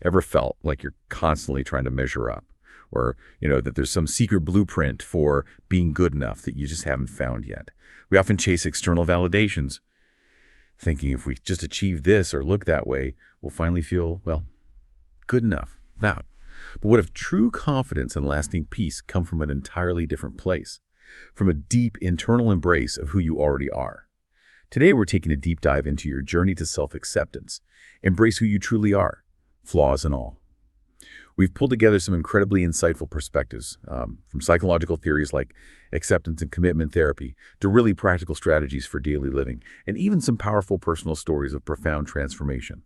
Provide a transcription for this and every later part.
Ever felt like you're constantly trying to measure up? Or, that there's some secret blueprint for being good enough that you just haven't found yet? We often chase external validations, thinking if we just achieve this or look that way, we'll finally feel, well, good enough, vowed. But what if true confidence and lasting peace come from an entirely different place? From a deep internal embrace of who you already are. Today, we're taking a deep dive into your journey to self-acceptance. Embrace who you truly are, flaws and all. We've pulled together some incredibly insightful perspectives, from psychological theories like acceptance and commitment therapy to really practical strategies for daily living, and even some powerful personal stories of profound transformation.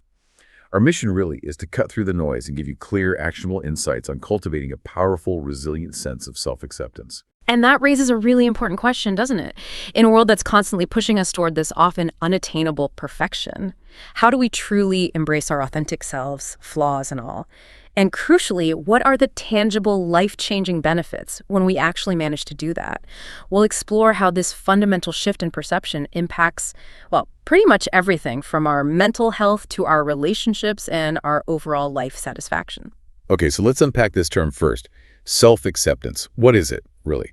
Our mission really is to cut through the noise and give you clear, actionable insights on cultivating a powerful, resilient sense of self-acceptance. And that raises a really important question, doesn't it? In a world that's constantly pushing us toward this often unattainable perfection, how do we truly embrace our authentic selves, flaws and all? And crucially, what are the tangible, life-changing benefits when we actually manage to do that? We'll explore how this fundamental shift in perception impacts, well, pretty much everything from our mental health to our relationships and our overall life satisfaction. Okay, so let's unpack this term first. Self-acceptance. What is it, really?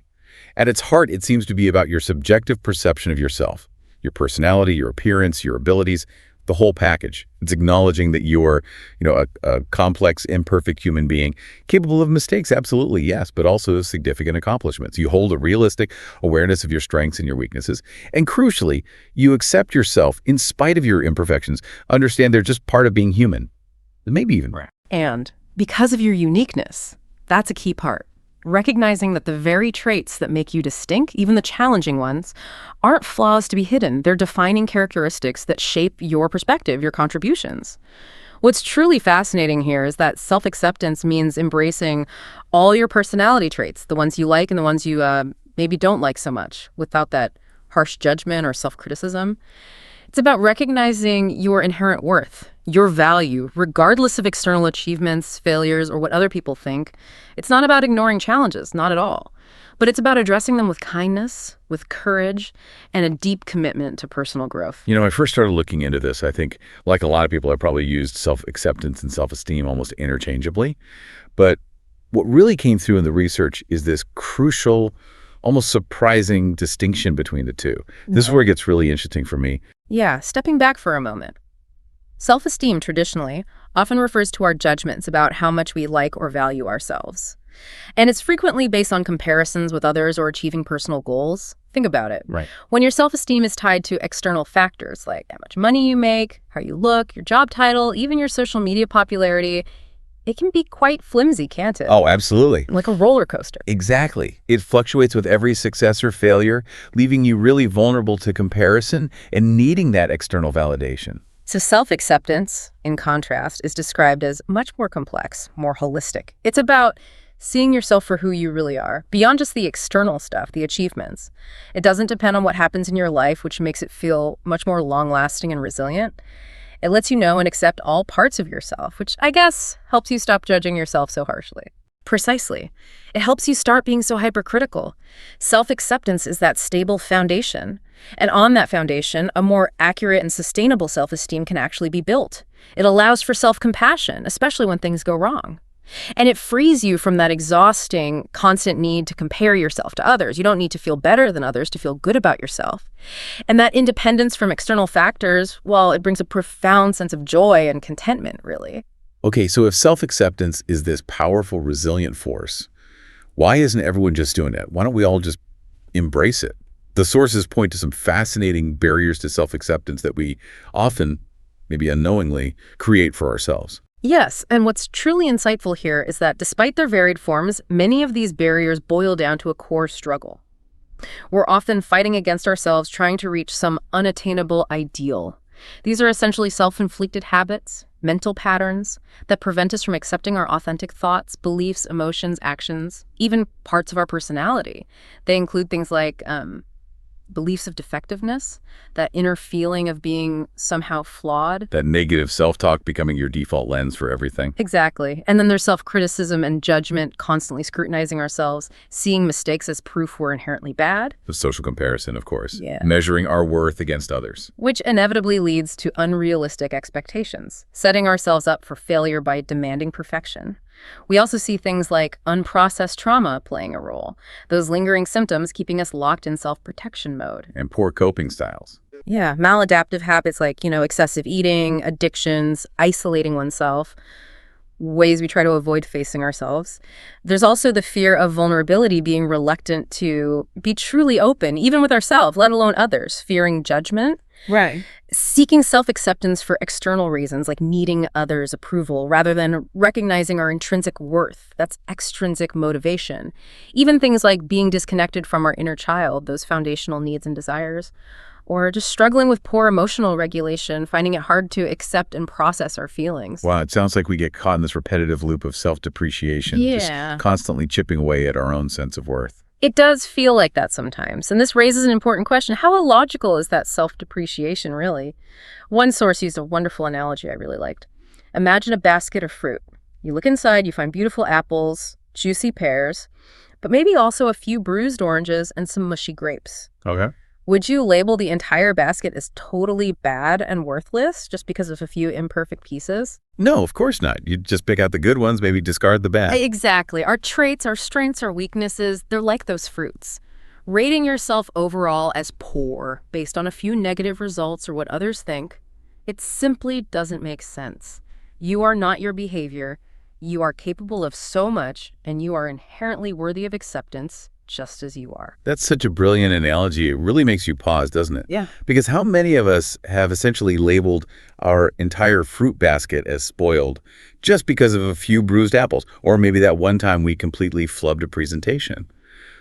At its heart, it seems to be about your subjective perception of yourself, your personality, your appearance, your abilities, the whole package. It's acknowledging that you're, a complex, imperfect human being, capable of mistakes, absolutely, yes, but also significant accomplishments. You hold a realistic awareness of your strengths and your weaknesses. And crucially, you accept yourself in spite of your imperfections, understand they're just part of being human, maybe even. And because of your uniqueness, that's a key part. Recognizing that the very traits that make you distinct, even the challenging ones, aren't flaws to be hidden. They're defining characteristics that shape your perspective, your contributions. What's truly fascinating here is that self-acceptance means embracing all your personality traits, the ones you like and the ones you maybe don't like so much, without that harsh judgment or self-criticism. It's about recognizing your inherent worth, your value, regardless of external achievements, failures, or what other people think. It's not about ignoring challenges, not at all. But it's about addressing them with kindness, with courage, and a deep commitment to personal growth. I first started looking into this. I think, like a lot of people, I probably used self-acceptance and self-esteem almost interchangeably. But what really came through in the research is this crucial, almost surprising distinction between the two. This is where it gets really interesting for me. Yeah, stepping back for a moment. Self-esteem, traditionally, often refers to our judgments about how much we like or value ourselves. And it's frequently based on comparisons with others or achieving personal goals. Think about it. Right. When your self-esteem is tied to external factors like how much money you make, how you look, your job title, even your social media popularity, it can be quite flimsy, can't it? Oh, absolutely. Like a roller coaster. Exactly. It fluctuates with every success or failure, leaving you really vulnerable to comparison and needing that external validation. So self-acceptance, in contrast, is described as much more complex, more holistic. It's about seeing yourself for who you really are, beyond just the external stuff, the achievements. It doesn't depend on what happens in your life, which makes it feel much more long-lasting and resilient. It lets you know and accept all parts of yourself, which I guess helps you stop judging yourself so harshly. Precisely. It helps you start being so hypercritical. Self-acceptance is that stable foundation. And on that foundation, a more accurate and sustainable self-esteem can actually be built. It allows for self-compassion, especially when things go wrong. And it frees you from that exhausting, constant need to compare yourself to others. You don't need to feel better than others to feel good about yourself. And that independence from external factors, well, it brings a profound sense of joy and contentment, really. Okay, so if self-acceptance is this powerful, resilient force, why isn't everyone just doing it? Why don't we all just embrace it? The sources point to some fascinating barriers to self-acceptance that we often, maybe unknowingly, create for ourselves. Yes, and what's truly insightful here is that despite their varied forms, many of these barriers boil down to a core struggle. We're often fighting against ourselves, trying to reach some unattainable ideal. These are essentially self-inflicted habits, mental patterns that prevent us from accepting our authentic thoughts, beliefs, emotions, actions, even parts of our personality. They include things like beliefs of defectiveness, that inner feeling of being somehow flawed. That negative self-talk becoming your default lens for everything. Exactly. And then there's self-criticism and judgment, constantly scrutinizing ourselves, seeing mistakes as proof we're inherently bad. The social comparison, of course. Yeah. Measuring our worth against others. Which inevitably leads to unrealistic expectations, setting ourselves up for failure by demanding perfection. We also see things like unprocessed trauma playing a role, those lingering symptoms keeping us locked in self-protection mode. And poor coping styles. Yeah, maladaptive habits like, excessive eating, addictions, isolating oneself, ways we try to avoid facing ourselves. There's also the fear of vulnerability, being reluctant to be truly open, even with ourselves, let alone others, fearing judgment. Right. Seeking self-acceptance for external reasons, like needing others' approval, rather than recognizing our intrinsic worth. That's extrinsic motivation. Even things like being disconnected from our inner child, those foundational needs and desires, or just struggling with poor emotional regulation, finding it hard to accept and process our feelings. Wow, it sounds like we get caught in this repetitive loop of self-depreciation, just constantly chipping away at our own sense of worth. It does feel like that sometimes, and this raises an important question. How illogical is that self-depreciation, really? One source used a wonderful analogy I really liked. Imagine a basket of fruit. You look inside, you find beautiful apples, juicy pears, but maybe also a few bruised oranges and some mushy grapes. Okay. Would you label the entire basket as totally bad and worthless just because of a few imperfect pieces? No, of course not. You just pick out the good ones, maybe discard the bad. Exactly. Our traits, our strengths, our weaknesses, they're like those fruits. Rating yourself overall as poor based on a few negative results or what others think, it simply doesn't make sense. You are not your behavior. You are capable of so much, and you are inherently worthy of acceptance, just as you are. That's such a brilliant analogy. It really makes you pause, doesn't it? Yeah. Because how many of us have essentially labeled our entire fruit basket as spoiled just because of a few bruised apples, or maybe that one time we completely flubbed a presentation?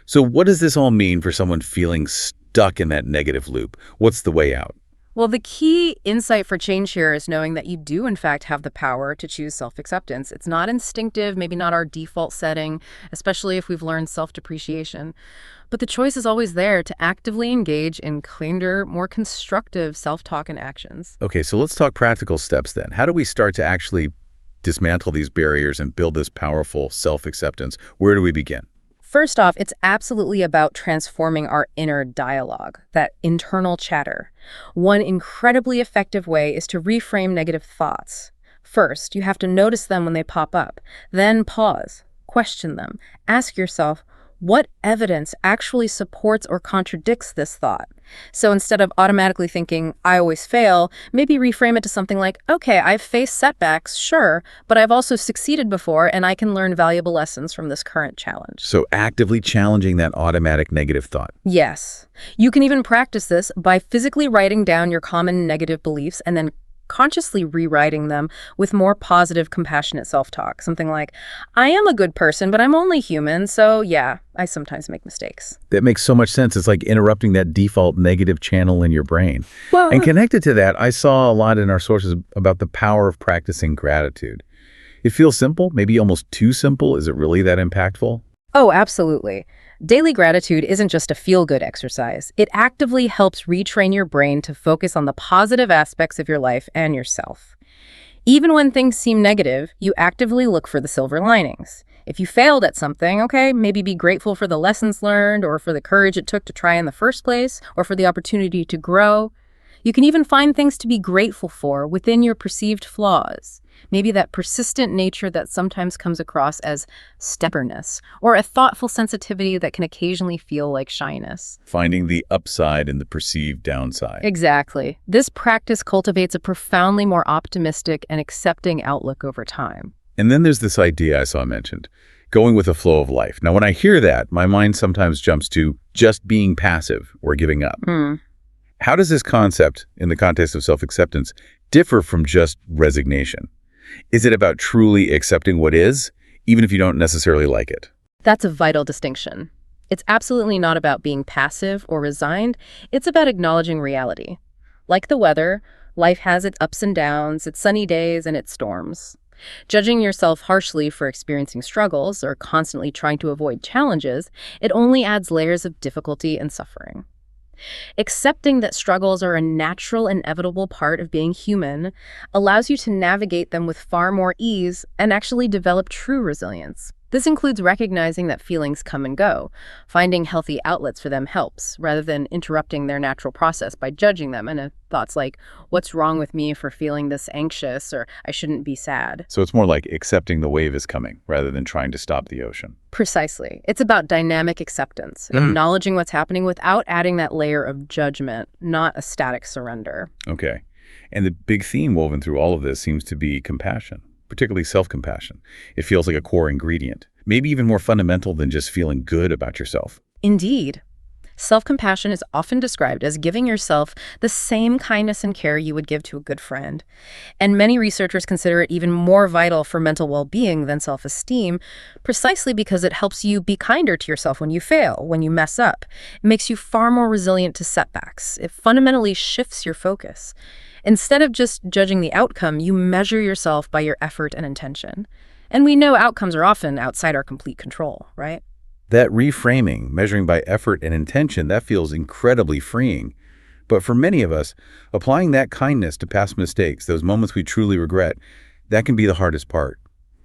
So what does this all mean for someone feeling stuck in that negative loop? What's the way out? Well, the key insight for change here is knowing that you do, in fact, have the power to choose self-acceptance. It's not instinctive, maybe not our default setting, especially if we've learned self-depreciation. But the choice is always there to actively engage in kinder, more constructive self-talk and actions. Okay, so let's talk practical steps then. How do we start to actually dismantle these barriers and build this powerful self-acceptance? Where do we begin? First off, it's absolutely about transforming our inner dialogue, that internal chatter. One incredibly effective way is to reframe negative thoughts. First, you have to notice them when they pop up. Then pause, question them. Ask yourself, what evidence actually supports or contradicts this thought? So instead of automatically thinking, I always fail, maybe reframe it to something like, okay, I've faced setbacks, sure, but I've also succeeded before, and I can learn valuable lessons from this current challenge. So actively challenging that automatic negative thought. Yes. You can even practice this by physically writing down your common negative beliefs and then consciously rewriting them with more positive, compassionate self-talk. Something like, I am a good person, but I'm only human, so yeah, I sometimes make mistakes. That makes so much sense. It's like interrupting that default negative channel in your brain. Well, And connected to that, I saw a lot in our sources about the power of practicing gratitude. It feels simple, maybe almost too simple. Is it really that impactful? Oh, absolutely. Daily gratitude isn't just a feel-good exercise. It actively helps retrain your brain to focus on the positive aspects of your life and yourself. Even when things seem negative, you actively look for the silver linings. If you failed at something, okay, maybe be grateful for the lessons learned or for the courage it took to try in the first place or for the opportunity to grow. You can even find things to be grateful for within your perceived flaws. Maybe that persistent nature that sometimes comes across as stubbornness, or a thoughtful sensitivity that can occasionally feel like shyness. Finding the upside in the perceived downside. Exactly. This practice cultivates a profoundly more optimistic and accepting outlook over time. And then there's this idea I saw mentioned, going with the flow of life. Now, when I hear that, my mind sometimes jumps to just being passive or giving up. How does this concept, in the context of self-acceptance, differ from just resignation? Is it about truly accepting what is, even if you don't necessarily like it? That's a vital distinction. It's absolutely not about being passive or resigned. It's about acknowledging reality. Like the weather, life has its ups and downs, its sunny days and its storms. Judging yourself harshly for experiencing struggles or constantly trying to avoid challenges, it only adds layers of difficulty and suffering. Accepting that struggles are a natural, inevitable part of being human allows you to navigate them with far more ease and actually develop true resilience. This includes recognizing that feelings come and go. Finding healthy outlets for them helps, rather than interrupting their natural process by judging them. And thoughts like, what's wrong with me for feeling this anxious, or I shouldn't be sad. So it's more like accepting the wave is coming rather than trying to stop the ocean. Precisely. It's about dynamic acceptance, acknowledging what's happening without adding that layer of judgment, not a static surrender. Okay. And the big theme woven through all of this seems to be compassion, particularly self-compassion. It feels like a core ingredient, maybe even more fundamental than just feeling good about yourself. Indeed. Self-compassion is often described as giving yourself the same kindness and care you would give to a good friend. And many researchers consider it even more vital for mental well-being than self-esteem, precisely because it helps you be kinder to yourself when you fail, when you mess up. It makes you far more resilient to setbacks. It fundamentally shifts your focus. Instead of just judging the outcome, you measure yourself by your effort and intention. And we know outcomes are often outside our complete control, right? That reframing, measuring by effort and intention, that feels incredibly freeing. But for many of us, applying that kindness to past mistakes, those moments we truly regret, that can be the hardest part.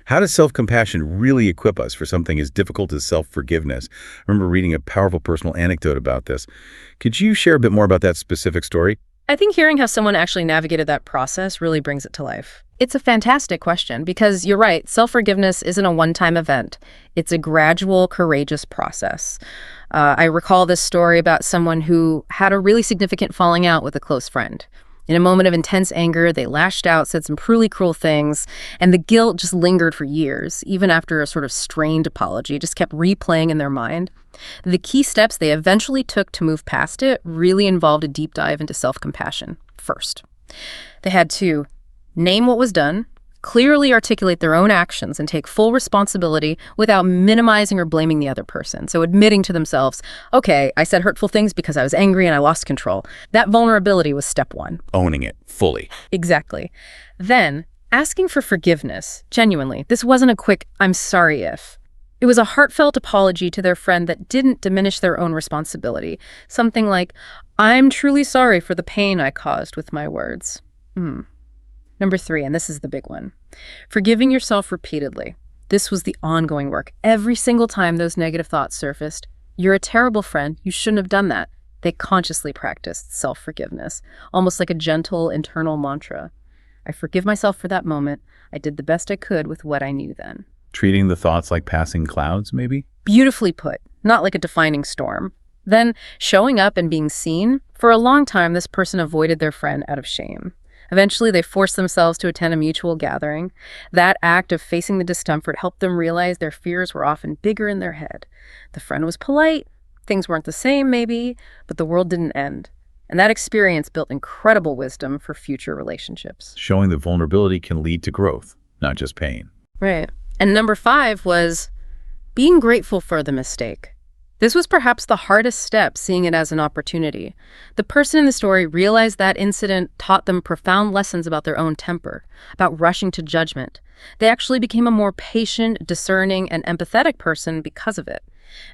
How does self-compassion really equip us for something as difficult as self-forgiveness? I remember reading a powerful personal anecdote about this. Could you share a bit more about that specific story? I think hearing how someone actually navigated that process really brings it to life. It's a fantastic question because you're right, self-forgiveness isn't a one-time event. It's a gradual, courageous process. I recall this story about someone who had a really significant falling out with a close friend. In a moment of intense anger, they lashed out, said some truly cruel things, and the guilt just lingered for years, even after a sort of strained apology, just kept replaying in their mind. The key steps they eventually took to move past it really involved a deep dive into self-compassion first. They had to name what was done, clearly articulate their own actions, and take full responsibility without minimizing or blaming the other person. So admitting to themselves, okay, I said hurtful things because I was angry and I lost control. That vulnerability was step one. Owning it fully. Exactly. Then, asking for forgiveness, genuinely. This wasn't a quick, I'm sorry if. It was a heartfelt apology to their friend that didn't diminish their own responsibility. Something like, I'm truly sorry for the pain I caused with my words. Number 3, and this is the big one. Forgiving yourself repeatedly. This was the ongoing work. Every single time those negative thoughts surfaced, you're a terrible friend, you shouldn't have done that. They consciously practiced self-forgiveness, almost like a gentle internal mantra. I forgive myself for that moment. I did the best I could with what I knew then. Treating the thoughts like passing clouds, maybe? Beautifully put, not like a defining storm. Then, showing up and being seen. For a long time, this person avoided their friend out of shame. Eventually, they forced themselves to attend a mutual gathering. That act of facing the discomfort helped them realize their fears were often bigger in their head. The friend was polite, things weren't the same maybe, but the world didn't end. And that experience built incredible wisdom for future relationships. Showing that vulnerability can lead to growth, not just pain. Right. And number 5 was being grateful for the mistake. This was perhaps the hardest step, seeing it as an opportunity. The person in the story realized that incident taught them profound lessons about their own temper, about rushing to judgment. They actually became a more patient, discerning, and empathetic person because of it.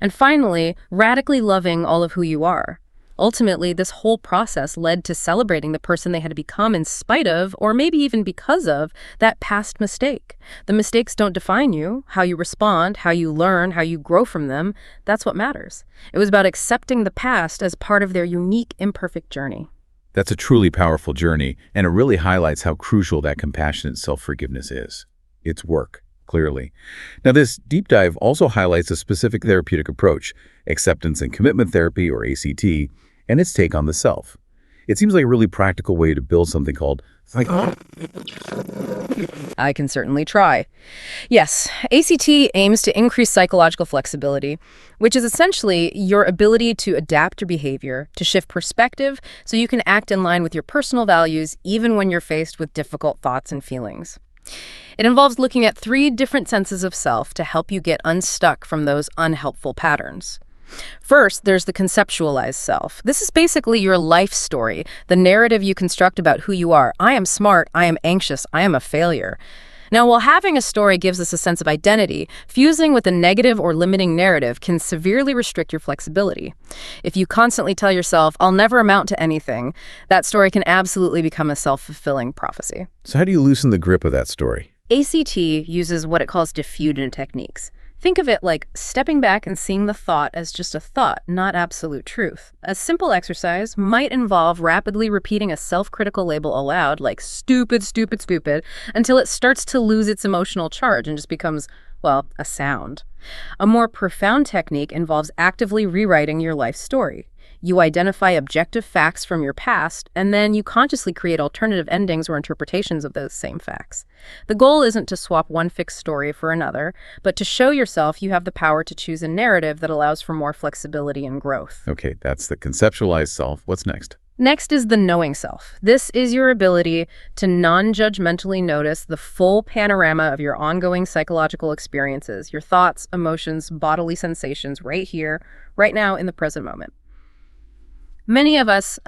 And finally, radically loving all of who you are. Ultimately, this whole process led to celebrating the person they had become in spite of, or maybe even because of, that past mistake. The mistakes don't define you. How you respond, how you learn, how you grow from them, that's what matters. It was about accepting the past as part of their unique, imperfect journey. That's a truly powerful journey, and it really highlights how crucial that compassionate self-forgiveness is. It's work, clearly. Now, this deep dive also highlights a specific therapeutic approach, acceptance and commitment therapy, or ACT, and its take on the self. It seems like a really practical way to build something called I can certainly try. Yes, ACT aims to increase psychological flexibility, which is essentially your ability to adapt your behavior, to shift perspective, so you can act in line with your personal values even when you're faced with difficult thoughts and feelings. It involves looking at 3 different senses of self to help you get unstuck from those unhelpful patterns. First, there's the conceptualized self. This is basically your life story, the narrative you construct about who you are. I am smart, I am anxious, I am a failure. Now, while having a story gives us a sense of identity, fusing with a negative or limiting narrative can severely restrict your flexibility. If you constantly tell yourself, I'll never amount to anything, that story can absolutely become a self-fulfilling prophecy. So how do you loosen the grip of that story? ACT uses what it calls diffusion techniques. Think of it like stepping back and seeing the thought as just a thought, not absolute truth. A simple exercise might involve rapidly repeating a self-critical label aloud, like stupid, stupid, stupid, until it starts to lose its emotional charge and just becomes, well, a sound. A more profound technique involves actively rewriting your life story. You identify objective facts from your past, and then you consciously create alternative endings or interpretations of those same facts. The goal isn't to swap one fixed story for another, but to show yourself you have the power to choose a narrative that allows for more flexibility and growth. Okay, that's the conceptualized self. What's next? Next is the knowing self. This is your ability to non-judgmentally notice the full panorama of your ongoing psychological experiences, your thoughts, emotions, bodily sensations right here, right now in the present moment. Many of us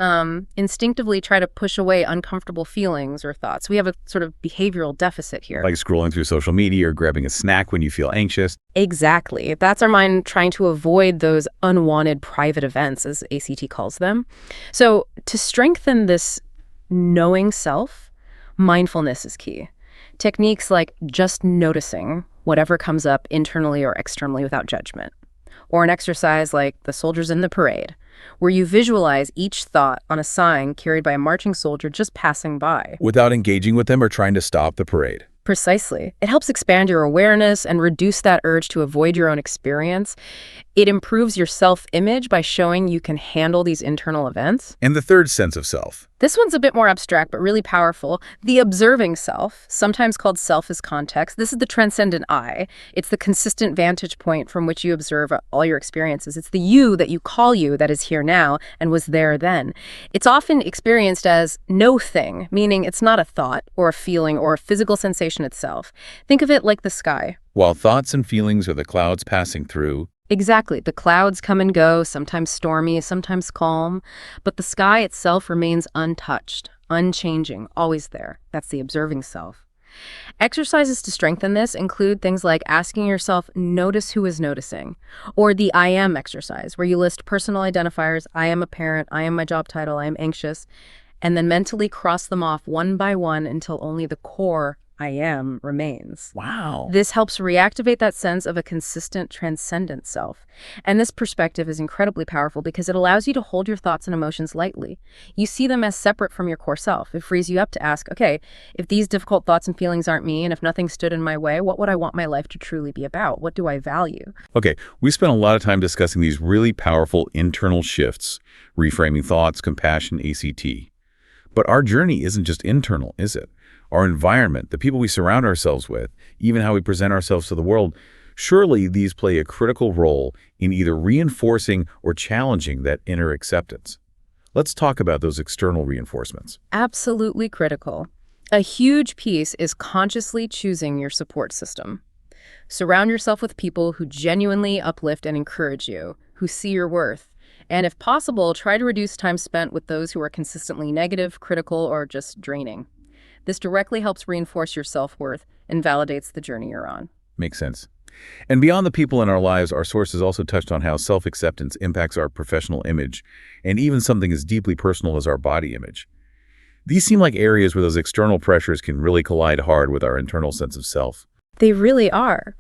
instinctively try to push away uncomfortable feelings or thoughts. We have a sort of behavioral deficit here. Like scrolling through social media or grabbing a snack when you feel anxious. Exactly. That's our mind trying to avoid those unwanted private events, as ACT calls them. So to strengthen this knowing self, mindfulness is key. Techniques like just noticing whatever comes up internally or externally without judgment. Or an exercise like the soldiers in the parade, where you visualize each thought on a sign carried by a marching soldier just passing by. Without engaging with them or trying to stop the parade. Precisely. It helps expand your awareness and reduce that urge to avoid your own experience. It improves your self-image by showing you can handle these internal events. And the third sense of self. This one's a bit more abstract, but really powerful. The observing self, sometimes called self as context. This is the transcendent I. It's the consistent vantage point from which you observe all your experiences. It's the you that you call you that is here now and was there then. It's often experienced as no thing, meaning it's not a thought or a feeling or a physical sensation itself. Think of it like the sky. While thoughts and feelings are the clouds passing through. Exactly. The clouds come and go, sometimes stormy, sometimes calm, but the sky itself remains untouched, unchanging, always there. That's the observing self. Exercises to strengthen this include things like asking yourself, notice who is noticing, or the I am exercise, where you list personal identifiers, I am a parent, I am my job title, I am anxious, and then mentally cross them off one by one until only the core I am remains. Wow. This helps reactivate that sense of a consistent, transcendent self. And this perspective is incredibly powerful because it allows you to hold your thoughts and emotions lightly. You see them as separate from your core self. It frees you up to ask, okay, if these difficult thoughts and feelings aren't me, and if nothing stood in my way, what would I want my life to truly be about? What do I value? Okay, we spent a lot of time discussing these really powerful internal shifts, reframing thoughts, compassion, ACT. But our journey isn't just internal, is it? Our environment, the people we surround ourselves with, even how we present ourselves to the world, surely these play a critical role in either reinforcing or challenging that inner acceptance. Let's talk about those external reinforcements. Absolutely critical. A huge piece is consciously choosing your support system. Surround yourself with people who genuinely uplift and encourage you, who see your worth. And if possible, try to reduce time spent with those who are consistently negative, critical, or just draining. This directly helps reinforce your self-worth and validates the journey you're on. Makes sense. And beyond the people in our lives, our sources also touched on how self-acceptance impacts our professional image, and even something as deeply personal as our body image. These seem like areas where those external pressures can really collide hard with our internal sense of self. They really are.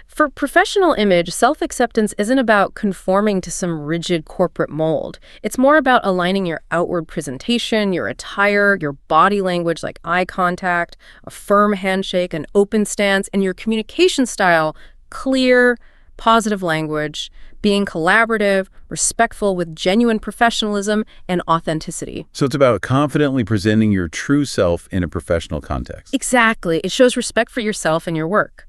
For professional image, self-acceptance isn't about conforming to some rigid corporate mold. It's more about aligning your outward presentation, your attire, your body language like eye contact, a firm handshake, an open stance, and your communication style, clear, positive language, being collaborative, respectful with genuine professionalism and authenticity. So it's about confidently presenting your true self in a professional context. Exactly. It shows respect for yourself and your work.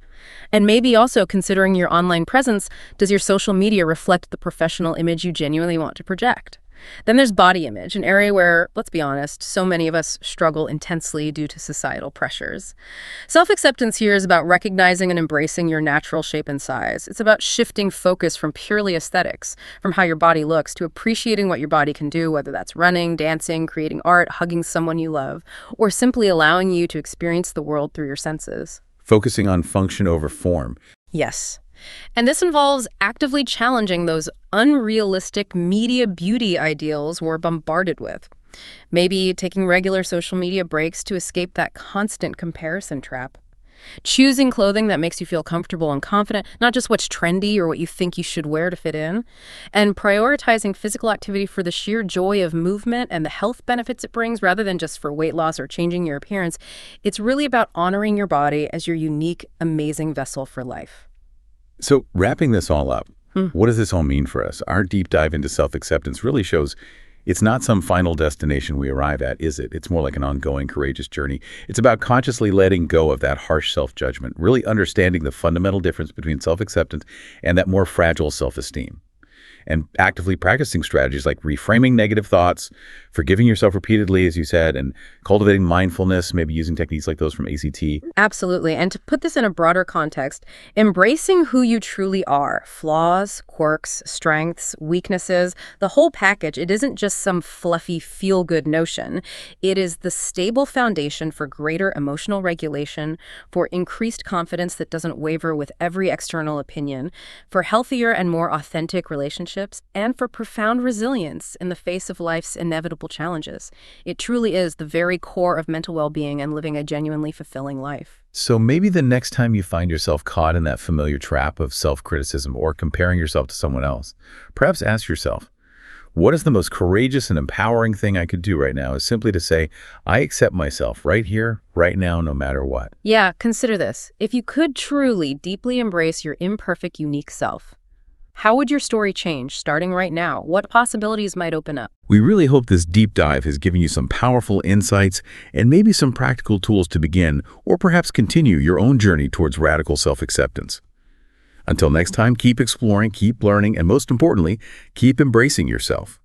And maybe also considering your online presence, does your social media reflect the professional image you genuinely want to project? Then there's body image, an area where, let's be honest, so many of us struggle intensely due to societal pressures. Self-acceptance here is about recognizing and embracing your natural shape and size. It's about shifting focus from purely aesthetics, from how your body looks, to appreciating what your body can do, whether that's running, dancing, creating art, hugging someone you love, or simply allowing you to experience the world through your senses. Focusing on function over form. Yes. And this involves actively challenging those unrealistic media beauty ideals we're bombarded with. Maybe taking regular social media breaks to escape that constant comparison trap. Choosing clothing that makes you feel comfortable and confident, not just what's trendy or what you think you should wear to fit in. And prioritizing physical activity for the sheer joy of movement and the health benefits it brings rather than just for weight loss or changing your appearance. It's really about honoring your body as your unique, amazing vessel for life. So wrapping this all up, what does this all mean for us? Our deep dive into self-acceptance really shows it's not some final destination we arrive at, is it? It's more like an ongoing, courageous journey. It's about consciously letting go of that harsh self-judgment, really understanding the fundamental difference between self-acceptance and that more fragile self-esteem. And actively practicing strategies like reframing negative thoughts, forgiving yourself repeatedly, as you said, and cultivating mindfulness, maybe using techniques like those from ACT. Absolutely. And to put this in a broader context, embracing who you truly are, flaws, quirks, strengths, weaknesses, the whole package, it isn't just some fluffy feel-good notion. It is the stable foundation for greater emotional regulation, for increased confidence that doesn't waver with every external opinion, for healthier and more authentic relationships, and for profound resilience in the face of life's inevitable challenges. It truly is the very core of mental well-being and living a genuinely fulfilling life. So maybe the next time you find yourself caught in that familiar trap of self-criticism or comparing yourself to someone else, perhaps ask yourself, what is the most courageous and empowering thing I could do right now is simply to say, I accept myself right here, right now, no matter what. Yeah, consider this. If you could truly, deeply embrace your imperfect, unique self, how would your story change starting right now? What possibilities might open up? We really hope this deep dive has given you some powerful insights and maybe some practical tools to begin or perhaps continue your own journey towards radical self-acceptance. Until next time, keep exploring, keep learning, and most importantly, keep embracing yourself.